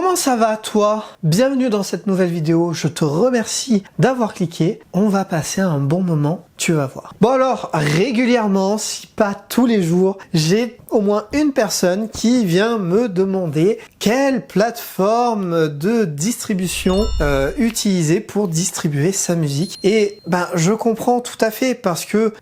Comment ça va toi? Bienvenue dans cette nouvelle vidéo, je te remercie d'avoir cliqué. On va passer un bon moment, tu vas voir. Bon alors, régulièrement, si pas tous les jours, j'ai au moins une personne qui vient me demander quelle plateforme de distribution utiliser pour distribuer sa musique. Et ben je comprends tout à fait parce que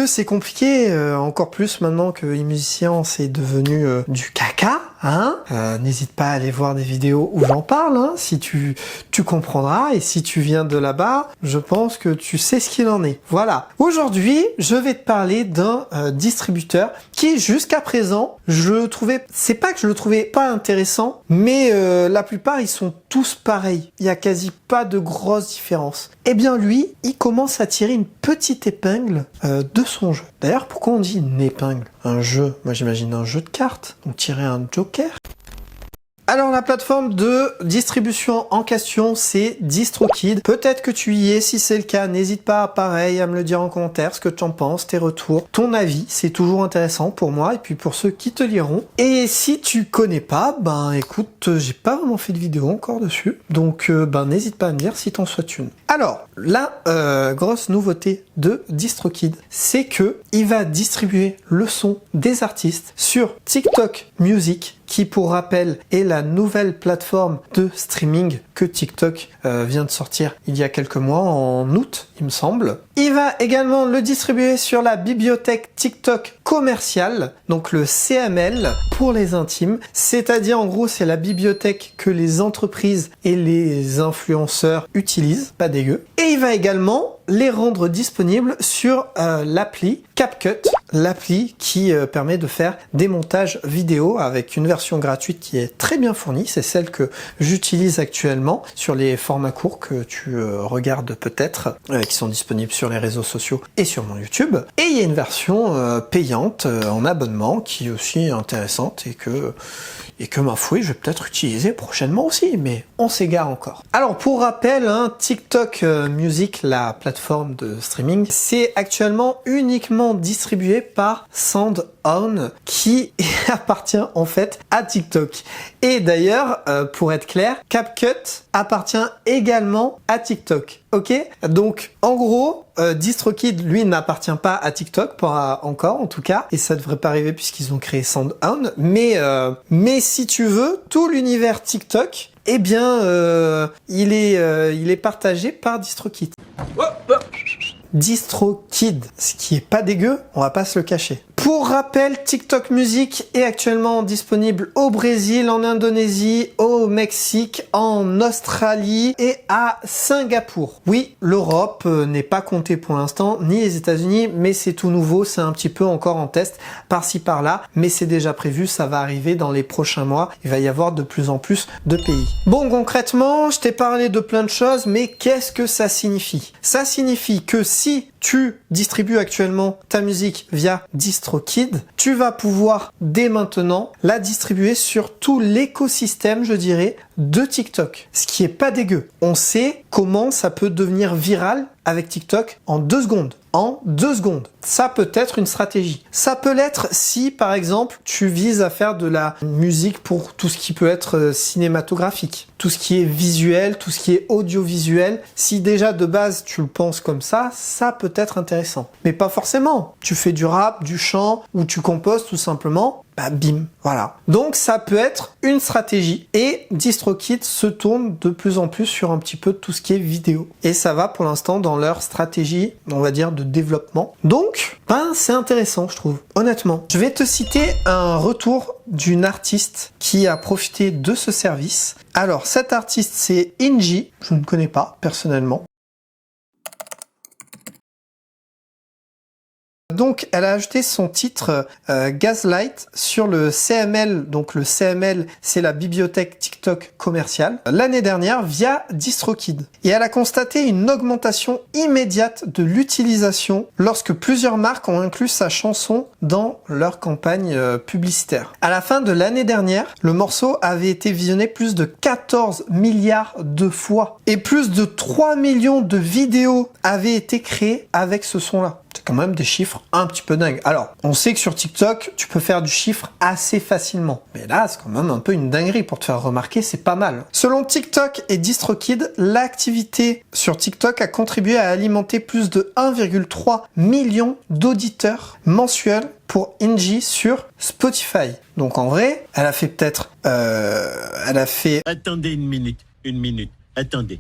c'est compliqué, encore plus maintenant que eMusicien c'est devenu du caca. Hein, n'hésite pas à aller voir des vidéos où j'en parle, hein, si tu comprendras, et si tu viens de là-bas, je pense que tu sais ce qu'il en est. Voilà. Aujourd'hui, je vais te parler d'un distributeur qui, jusqu'à présent, c'est pas que je le trouvais pas intéressant, mais la plupart, ils sont tous pareils. Il y a quasi pas de grosses différences. Eh bien, lui, il commence à tirer une petite épingle de son jeu. D'ailleurs, pourquoi on dit une épingle? Un jeu, moi j'imagine un jeu de cartes, donc tirer un joker. Alors la plateforme de distribution en question, c'est DistroKid. Peut-être que tu y es, si c'est le cas, n'hésite pas pareil à me le dire en commentaire, ce que tu en penses, tes retours, ton avis, c'est toujours intéressant pour moi et puis pour ceux qui te liront. Et si tu connais pas, ben écoute, j'ai pas vraiment fait de vidéo encore dessus, donc ben n'hésite pas à me dire si t'en souhaites une. Alors, la grosse nouveauté de DistroKid, c'est que il va distribuer le son des artistes sur TikTok Music, qui pour rappel est la nouvelle plateforme de streaming que TikTok vient de sortir il y a quelques mois, en août il me semble. Il va également le distribuer sur la bibliothèque TikTok commerciale, donc le CML pour les intimes, c'est-à-dire en gros c'est la bibliothèque que les entreprises et les influenceurs utilisent, pas dégueu. Et il va également les rendre disponibles sur l'appli CapCut, l'appli qui permet de faire des montages vidéo avec une version gratuite qui est très bien fournie, c'est celle que j'utilise actuellement sur les formats courts que tu regardes peut-être, qui sont disponibles sur les réseaux sociaux et sur mon YouTube. Et il y a une version payante en abonnement qui est aussi intéressante et que ma foi, je vais peut-être utiliser prochainement aussi, mais on s'égare encore. Alors pour rappel, hein, TikTok Music, la plateforme de streaming, c'est actuellement uniquement distribué par SoundOn qui appartient en fait à TikTok. Et d'ailleurs, pour être clair, CapCut appartient également à TikTok. Ok? Donc en gros, DistroKid lui n'appartient pas à TikTok, pas encore en tout cas, et ça devrait pas arriver puisqu'ils ont créé SoundOn, mais si tu veux, tout l'univers TikTok, eh bien il est partagé par DistroKid. DistroKid, ce qui est pas dégueu, on va pas se le cacher. Pour rappel, TikTok Music est actuellement disponible au Brésil, en Indonésie, au Mexique, en Australie et à Singapour. Oui, l'Europe n'est pas comptée pour l'instant, ni les États-Unis, mais c'est tout nouveau, c'est un petit peu encore en test par-ci par-là, mais c'est déjà prévu, ça va arriver dans les prochains mois, il va y avoir de plus en plus de pays. Bon, concrètement, je t'ai parlé de plein de choses, mais qu'est-ce que ça signifie? Ça signifie que si tu distribues actuellement ta musique via DistroKid, tu vas pouvoir dès maintenant la distribuer sur tout l'écosystème, je dirais, de TikTok. Ce qui est pas dégueu. On sait comment ça peut devenir viral avec TikTok en 2 secondes. En 2 secondes. Ça peut être une stratégie. Ça peut l'être si, par exemple, tu vises à faire de la musique pour tout ce qui peut être cinématographique, tout ce qui est visuel, tout ce qui est audiovisuel. Si déjà de base tu le penses comme ça peut être intéressant. Mais pas forcément. Tu fais du rap, du chant, ou tu composes tout simplement, bah bim, voilà. Donc ça peut être une stratégie. Et DistroKid se tourne de plus en plus sur un petit peu tout ce qui est vidéo. Et ça va pour l'instant dans leur stratégie, on va dire, de développement. Donc, ben, c'est intéressant, je trouve, honnêtement. Je vais te citer un retour d'une artiste qui a profité de ce service. Alors, cette artiste, c'est Inji. Je ne connais pas, personnellement. Donc, elle a ajouté son titre Gaslight sur le CML. Donc, le CML, c'est la bibliothèque TikTok commerciale, l'année dernière via DistroKid. Et elle a constaté une augmentation immédiate de l'utilisation lorsque plusieurs marques ont inclus sa chanson dans leur campagne publicitaire. À la fin de l'année dernière, le morceau avait été visionné plus de 14 milliards de fois. Et plus de 3 millions de vidéos avaient été créées avec ce son-là. C'est quand même des chiffres un petit peu dingues. Alors, on sait que sur TikTok, tu peux faire du chiffre assez facilement. Mais là, c'est quand même un peu une dinguerie pour te faire remarquer, c'est pas mal. Selon TikTok et DistroKid, l'activité sur TikTok a contribué à alimenter plus de 1,3 million d'auditeurs mensuels pour Inji sur Spotify. Donc en vrai, elle a fait peut-être... Attendez une minute. Attendez.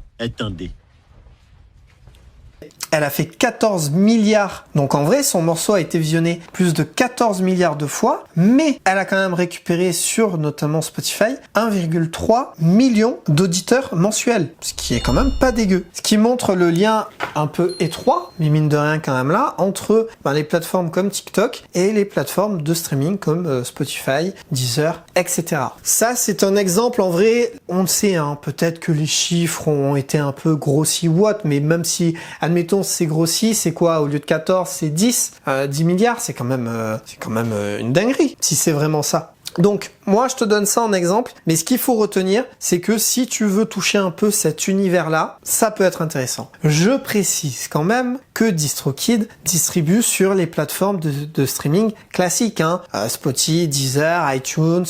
Elle a fait 14 milliards. Donc en vrai, son morceau a été visionné plus de 14 milliards de fois, mais elle a quand même récupéré sur notamment Spotify 1,3 million d'auditeurs mensuels, ce qui est quand même pas dégueu. Ce qui montre le lien un peu étroit, mais mine de rien quand même là, entre les plateformes comme TikTok et les plateformes de streaming comme Spotify, Deezer, etc. Ça, c'est un exemple en vrai, on le sait, hein, peut-être que les chiffres ont été un peu grossis ou autre, mais même si, admettons, c'est grossi, c'est quoi? Au lieu de 14, c'est 10 milliards, c'est quand même une dinguerie, si c'est vraiment ça. Donc, moi, je te donne ça en exemple, mais ce qu'il faut retenir, c'est que si tu veux toucher un peu cet univers-là, ça peut être intéressant. Je précise quand même que DistroKid distribue sur les plateformes de streaming classiques, hein, Spotify, Deezer, iTunes,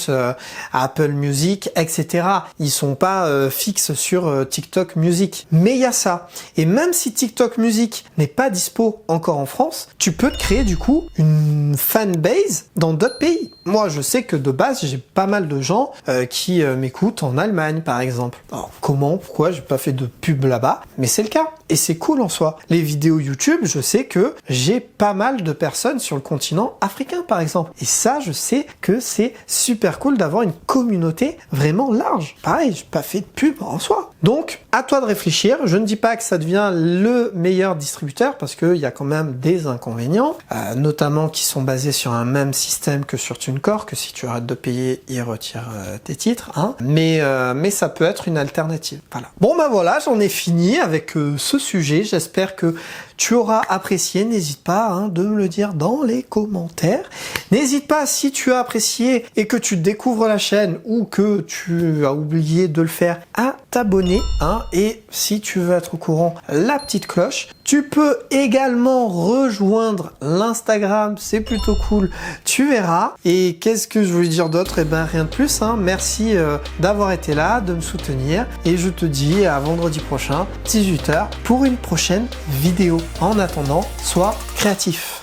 Apple Music, etc. Ils sont pas fixes sur TikTok Music. Mais il y a ça. Et même si TikTok Music n'est pas dispo encore en France, tu peux te créer du coup une fanbase dans d'autres pays. Moi, je sais que de base, j'ai pas mal de gens qui m'écoutent en Allemagne, par exemple. Alors, pourquoi j'ai pas fait de pub là-bas? Mais c'est le cas. Et c'est cool en soi. Les vidéos YouTube, je sais que j'ai pas mal de personnes sur le continent africain, par exemple. Et ça, je sais que c'est super cool d'avoir une communauté vraiment large. Pareil, j'ai pas fait de pub en soi. Donc, à toi de réfléchir. Je ne dis pas que ça devient le meilleur distributeur, parce qu'il y a quand même des inconvénients, notamment qui sont basés sur un même système que sur TuneCore, que si tu arrêtes de payer, il retire tes titres. Hein. Mais ça peut être une alternative. Voilà. Bon, voilà, j'en ai fini avec ce sujet. J'espère que tu auras apprécié. N'hésite pas de me le dire dans les commentaires. N'hésite pas, si tu as apprécié et que tu découvres la chaîne ou que tu as oublié de le faire, à t'abonner. Et si tu veux être au courant, la petite cloche. Tu peux également rejoindre l'Instagram, c'est plutôt cool, tu verras. Et qu'est-ce que je voulais dire d'autre? Rien de plus. Merci d'avoir été là, de me soutenir. Et je te dis à vendredi prochain, 18h, pour une prochaine vidéo. En attendant, sois créatif.